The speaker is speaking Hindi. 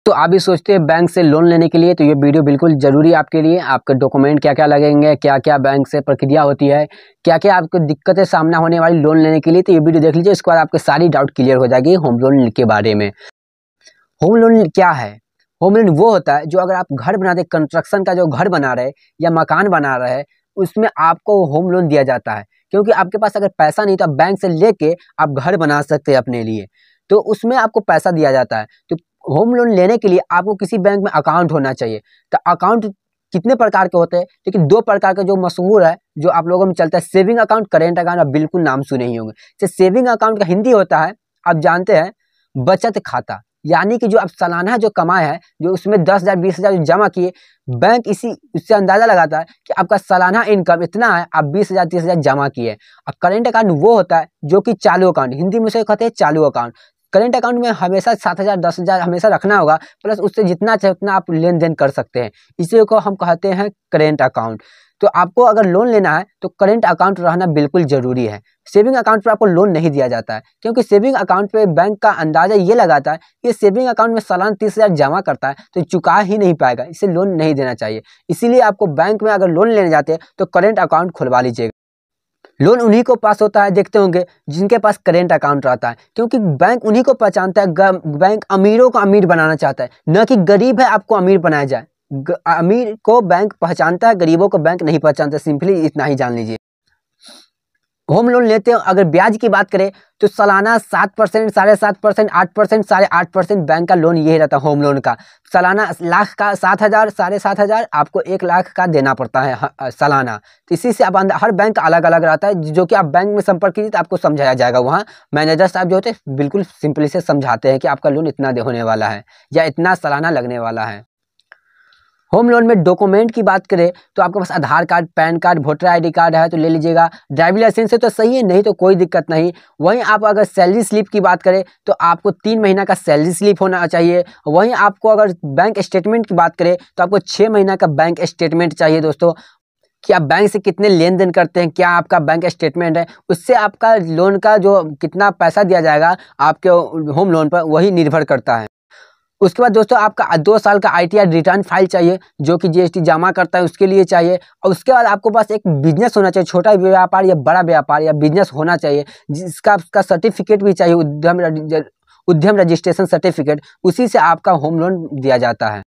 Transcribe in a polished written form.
तो आप भी सोचते हैं बैंक से लोन लेने के लिए, तो ये वीडियो बिल्कुल ज़रूरी है आपके लिए। आपके डॉक्यूमेंट क्या क्या लगेंगे, क्या क्या बैंक से प्रक्रिया होती है, क्या क्या आपको दिक्कतें सामना होने वाली लोन लेने के लिए, तो ये वीडियो देख लीजिए। इसके बाद आपके सारी डाउट क्लियर हो जाएगी होम लोन के बारे में। होम लोन क्या है? होम लोन वो होता है जो अगर आप घर बनाते, कंस्ट्रक्शन का जो घर बना रहे या मकान बना रहे हैं, उसमें आपको होम लोन दिया जाता है। क्योंकि आपके पास अगर पैसा नहीं तो आप बैंक से लेके आप घर बना सकते हैं अपने लिए, तो उसमें आपको पैसा दिया जाता है। तो होम लोन लेने के लिए आपको किसी बैंक में अकाउंट होना चाहिए। तो अकाउंट कितने प्रकार के होते हैं? लेकिन दो प्रकार के जो मशहूर है, जो आप लोगों में चलता है, सेविंग अकाउंट, करेंट अकाउंट। आप बिल्कुल नाम सुने ही होंगे। तो सेविंग अकाउंट का हिंदी होता है, आप जानते हैं, बचत खाता। यानी कि जो आप सालाना जो कमाए हैं, जो उसमें 10,000 20,000 जमा किए, बैंक उससे अंदाजा लगाता है कि आपका सालाना इनकम इतना है, आप 20,000 30,000 जमा किए। और करेंट अकाउंट वो होता है जो कि चालू अकाउंट, हिंदी में से कहते हैं चालू अकाउंट। करेंट अकाउंट में हमेशा 7,000 10,000 हमेशा रखना होगा, प्लस उससे जितना चाहे उतना आप लेन देन कर सकते हैं। इसी को हम कहते हैं करेंट अकाउंट। तो आपको अगर लोन लेना है तो करेंट अकाउंट रहना बिल्कुल ज़रूरी है। सेविंग अकाउंट पर आपको लोन नहीं दिया जाता है, क्योंकि सेविंग अकाउंट पे बैंक का अंदाज़ा ये लगाता है कि सेविंग अकाउंट में सालाना 30,000 जमा करता है तो चुका ही नहीं पाएगा, इसे लोन नहीं देना चाहिए। इसीलिए आपको बैंक में अगर लोन लेने जाते हैं तो करेंट अकाउंट खुलवा लीजिएगा। लोन उन्हीं को पास होता है, देखते होंगे, जिनके पास करेंट अकाउंट रहता है, क्योंकि बैंक उन्हीं को पहचानता है। बैंक अमीरों को अमीर बनाना चाहता है, न कि गरीब है आपको अमीर बनाया जाए। अमीर को बैंक पहचानता है, गरीबों को बैंक नहीं पहचानता। सिंपली इतना ही जान लीजिए। होम लोन लेते हो, अगर ब्याज की बात करें तो सालाना 7%, 7.5%, 8%, 8.5% बैंक का लोन यही रहता है होम लोन का। सालाना लाख का 7,000, 7,500 आपको 1 लाख का देना पड़ता है सालाना। तो इसी से आप हर बैंक का अलग अलग रहता है, जो कि आप बैंक में संपर्क कीजिए तो आपको समझाया जाएगा। वहाँ मैनेजर साहब जो होते हैं बिल्कुल सिंपली से समझाते हैं कि आपका लोन इतना होने वाला है या इतना सालाना लगने वाला है। होम लोन में डॉक्यूमेंट की बात करें तो आपके पास Aadhaar card, PAN card, voter ID card है तो ले लीजिएगा। ड्राइविंग लाइसेंस है तो सही है, नहीं तो कोई दिक्कत नहीं। वहीं आप अगर सैलरी स्लिप की बात करें तो आपको 3 महीना का सैलरी स्लिप होना चाहिए। वहीं आपको अगर बैंक स्टेटमेंट की बात करें तो आपको 6 महीना का बैंक स्टेटमेंट चाहिए दोस्तों, कि आप बैंक से कितने लेन देन करते हैं, क्या आपका बैंक स्टेटमेंट है। उससे आपका लोन का जो कितना पैसा दिया जाएगा आपके होम लोन पर वही निर्भर करता है। उसके बाद दोस्तों आपका 2 साल का ITR रिटर्न फाइल चाहिए, जो कि GST जमा करता है उसके लिए चाहिए। और उसके बाद आपको पास एक बिजनेस होना चाहिए, छोटा व्यापार या बड़ा व्यापार या बिजनेस होना चाहिए, जिसका उसका सर्टिफिकेट भी चाहिए, उद्यम रजिस्ट्रेशन सर्टिफिकेट। उसी से आपका होम लोन दिया जाता है।